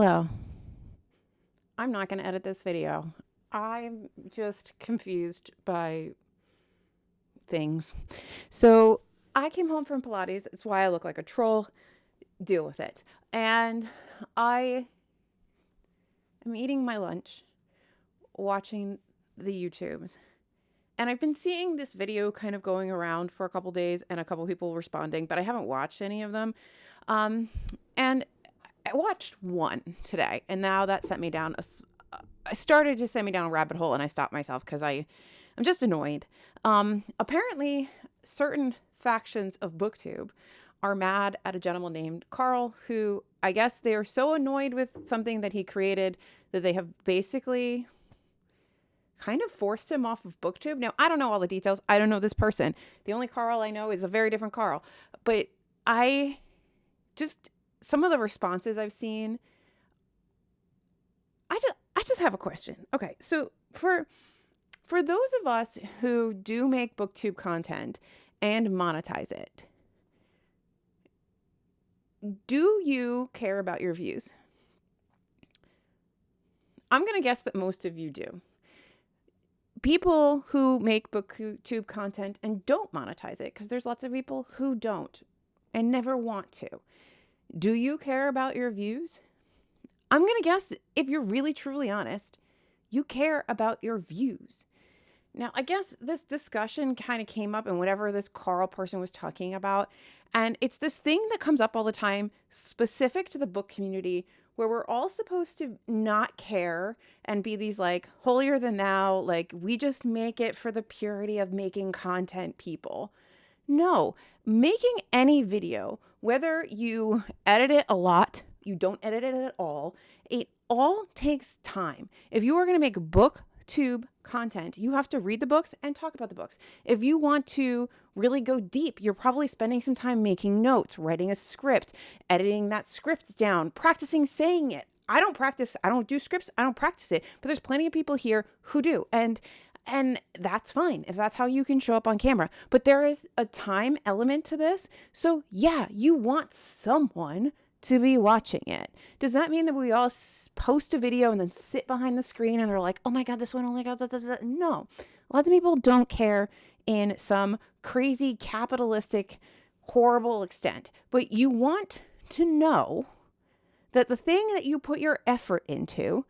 Hello. I'm not going to edit this video. I'm just confused by things. So I came home from Pilates. It's why I look like a troll. Deal with it. And I am eating my lunch, watching the YouTubes. And I've been seeing this video kind of going around for a couple days and a couple people responding, but I haven't watched any of them. And I watched one today, and now that sent me down I started to send me down a rabbit hole, and I stopped myself because I'm just annoyed. Apparently, certain factions of Booktube are mad at a gentleman named Carl, who I guess they are so annoyed with something that he created that they have basically kind of forced him off of Booktube. Now, I don't know all the details. I don't know this person. The only Carl I know is a very different Carl. But some of the responses I've seen, I just have a question. Okay, so for those of us who do make Booktube content and monetize it, do you care about your views? I'm going to guess that most of you do. People who make Booktube content and don't monetize it, because there's lots of people who don't and never want to. Do you care about your views? I'm going to guess, if you're really truly honest, you care about your views. Now, I guess this discussion kind of came up in whatever this Carl person was talking about. And it's this thing that comes up all the time, specific to the book community, where we're all supposed to not care and be these like holier than thou, like we just make it for the purity of making content people. No, making any video, whether you edit it a lot, you don't edit it at all, it all takes time. If you are going to make Booktube content, you have to read the books and talk about the books. If you want to really go deep, you're probably spending some time making notes, writing a script, editing that script down, practicing saying it. I don't do scripts, I don't practice it, but there's plenty of people here who do. And that's fine if that's how you can show up on camera. But there is a time element to this. So yeah, you want someone to be watching it. Does that mean that we all post a video and then sit behind the screen and are like, oh my God, this one only got that? No. Lots of people don't care in some crazy capitalistic, horrible extent. But you want to know that the thing that you put your effort into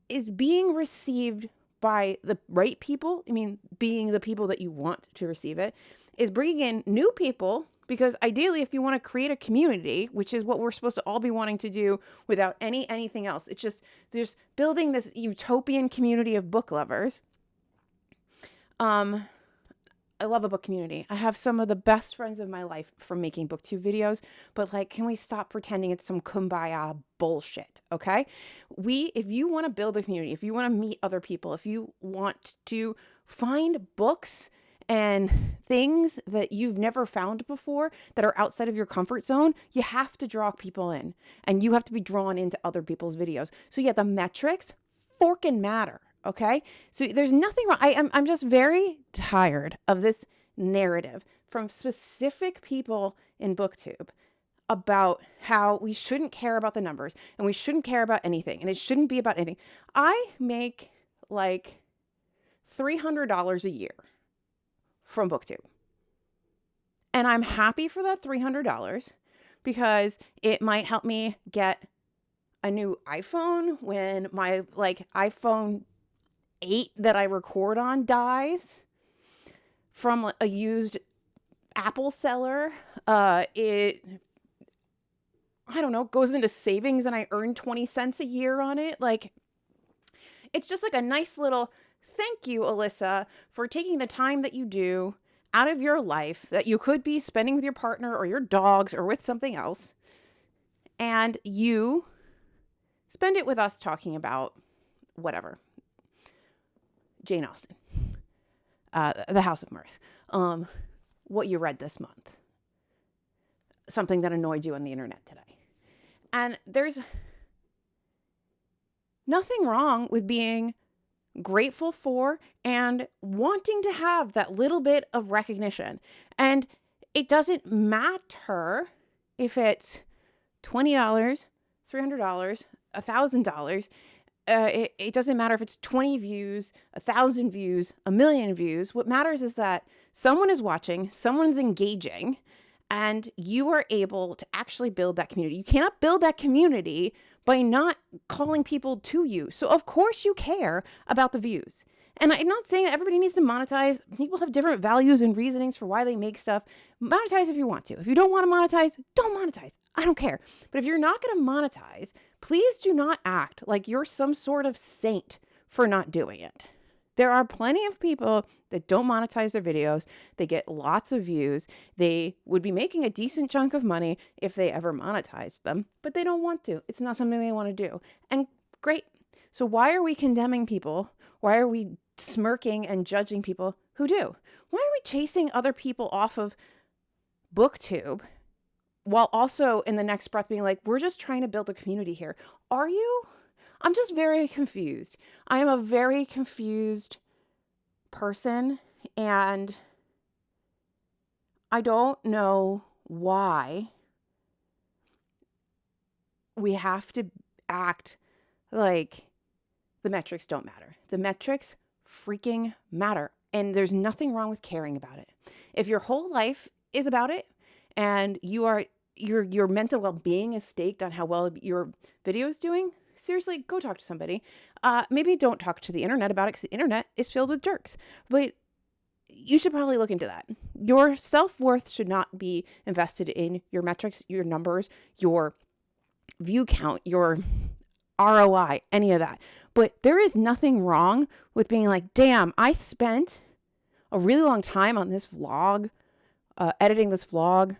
is being received by the right people. I mean, being the people that you want to receive it, is bringing in new people. Because ideally, if you want to create a community, which is what we're supposed to all be wanting to do without anything else, it's just there's building this utopian community of book lovers. I love a book community. I have some of the best friends of my life from making Booktube videos, but like, can we stop pretending it's some kumbaya bullshit? Okay. If you want to build a community, if you want to meet other people, if you want to find books and things that you've never found before that are outside of your comfort zone, you have to draw people in and you have to be drawn into other people's videos. So yeah, the metrics forkin' matter. Okay. So there's nothing wrong. I'm just very tired of this narrative from specific people in Booktube about how we shouldn't care about the numbers and we shouldn't care about anything and it shouldn't be about anything. I make like $300 a year from Booktube. And I'm happy for that $300 because it might help me get a new iPhone when my iPhone 8 that I record on dies from a used Apple seller. It, I don't know, goes into savings and I earn 20 cents a year on it. Like, it's just like a nice little thank you, Alyssa, for taking the time that you do out of your life that you could be spending with your partner or your dogs or with something else. And you spend it with us talking about whatever. Jane Austen, The House of Mirth, what you read this month, something that annoyed you on the internet today. And there's nothing wrong with being grateful for and wanting to have that little bit of recognition. And it doesn't matter if it's $20, $300, $1,000. It doesn't matter if it's 20 views, 1,000 views, 1,000,000 views. What matters is that someone is watching, someone's engaging, and you are able to actually build that community. You cannot build that community by not calling people to you. So of course you care about the views. And I'm not saying that everybody needs to monetize. People have different values and reasonings for why they make stuff. Monetize if you want to. If you don't want to monetize, don't monetize. I don't care. But if you're not going to monetize, please do not act like you're some sort of saint for not doing it. There are plenty of people that don't monetize their videos. They get lots of views. They would be making a decent chunk of money if they ever monetized them, but they don't want to. It's not something they want to do. And great. So why are we condemning people? Why are we smirking and judging people who do? Why are we chasing other people off of Booktube while also in the next breath being like, we're just trying to build a community here? Are you? I'm just very confused. I am a very confused person, and I don't know why we have to act like the metrics don't matter. The metrics freaking matter, and there's nothing wrong with caring about it. If your whole life is about it and your mental well-being is staked on how well your video is doing, seriously, go talk to somebody. Maybe don't talk to the internet about it, because the internet is filled with jerks. But you should probably look into that. Your self-worth should not be invested in your metrics, your numbers, your view count, your ROI, any of that. But there is nothing wrong with being like, damn, I spent a really long time on this vlog, editing this vlog,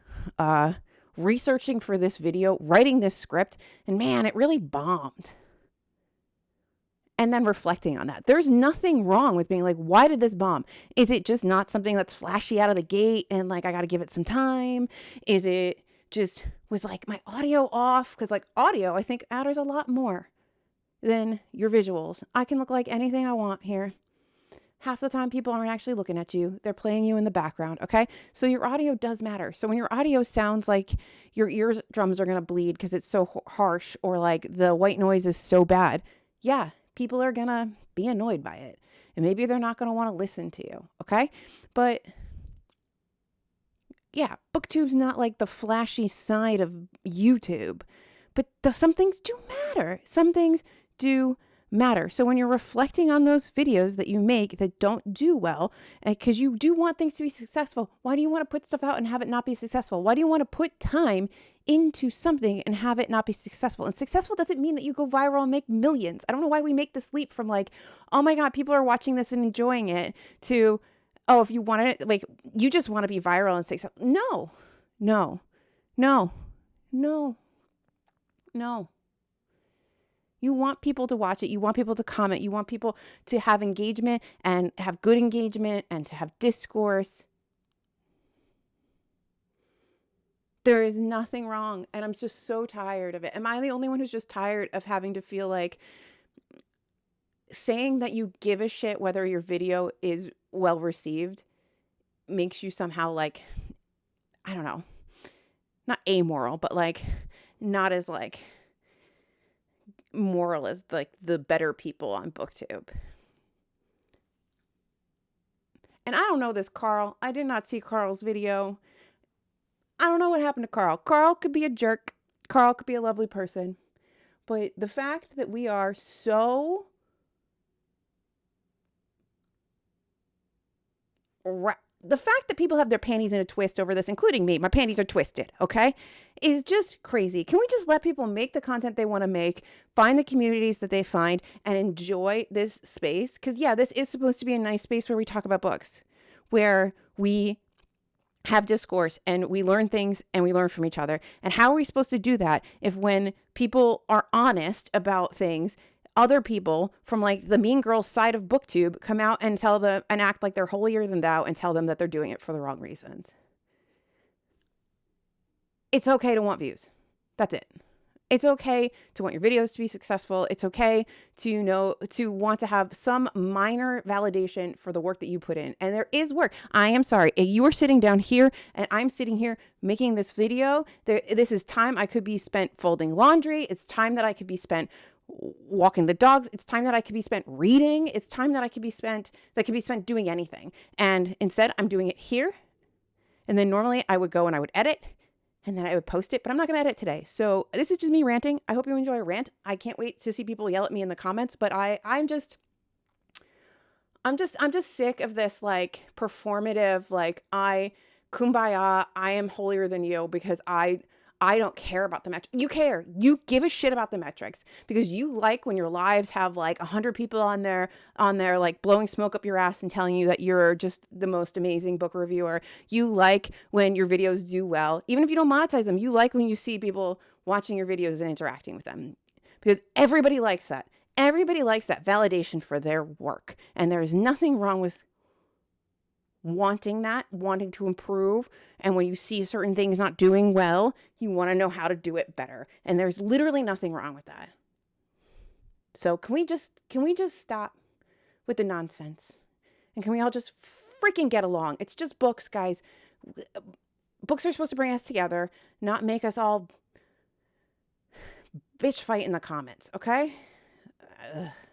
researching for this video, writing this script, and man, it really bombed. And then reflecting on that. There's nothing wrong with being like, why did this bomb? Is it just not something that's flashy out of the gate and like, I got to give it some time? Is it just, was like my audio off? Because like audio, I think matters a lot more than your visuals. I can look like anything I want here. Half the time people aren't actually looking at you. They're playing you in the background, okay? So your audio does matter. So when your audio sounds like your eardrums are going to bleed because it's so harsh, or like the white noise is so bad, yeah, people are going to be annoyed by it. And maybe they're not going to want to listen to you, okay? But yeah, Booktube's not like the flashy side of YouTube. But some things do matter. Some things do matter. So when you're reflecting on those videos that you make that don't do well, because you do want things to be successful, why do you want to put stuff out and have it not be successful? Why do you want to put time into something and have it not be successful? And successful doesn't mean that you go viral and make millions. I don't know why we make this leap from like, oh my God, people are watching this and enjoying it, to, oh, if you want it, like, you just want to be viral and successful. No, no, no, no, no. You want people to watch it. You want people to comment. You want people to have engagement and have good engagement and to have discourse. There is nothing wrong. And I'm just so tired of it. Am I the only one who's just tired of having to feel like saying that you give a shit whether your video is well received makes you somehow like, I don't know, not amoral, but like not as like moral as like the better people on Booktube. And I don't know this Carl. I did not see Carl's video. I don't know what happened to Carl. Carl could be a jerk. Carl could be a lovely person. But the fact that we are so the fact that people have their panties in a twist over this, including me, my panties are twisted, okay, is just crazy. Can we just let people make the content they want to make, find the communities that they find, and enjoy this space? Because, yeah, this is supposed to be a nice space where we talk about books, where we have discourse and we learn things and we learn from each other. And how are we supposed to do that if when people are honest about things, other people from like the mean girls side of Booktube come out and tell them and act like they're holier than thou and tell them that they're doing it for the wrong reasons? It's okay to want views. That's it. It's okay to want your videos to be successful. It's okay to want to have some minor validation for the work that you put in. And there is work. I am sorry. You are sitting down here and I'm sitting here making this video. This is time I could be spent folding laundry. It's time that I could be spent walking the dogs. It's time that I could be spent reading. It's time that could be spent doing anything. And instead I'm doing it here. And then normally I would go and I would edit and then I would post it, but I'm not going to edit today. So this is just me ranting. I hope you enjoy a rant. I can't wait to see people yell at me in the comments, but I'm just sick of this like performative, like kumbaya, I am holier than you because I don't care about the metrics. You care. You give a shit about the metrics because you like when your lives have like 100 people on there, like blowing smoke up your ass and telling you that you're just the most amazing book reviewer. You like when your videos do well, even if you don't monetize them. You like when you see people watching your videos and interacting with them because everybody likes that. Everybody likes that validation for their work. And there is nothing wrong with wanting to improve. And when you see certain things not doing well, you want to know how to do it better. And there's literally nothing wrong with that. So can we just stop with the nonsense? And can we all just freaking get along? It's just books, guys. Books are supposed to bring us together, not make us all bitch fight in the comments, okay? Ugh.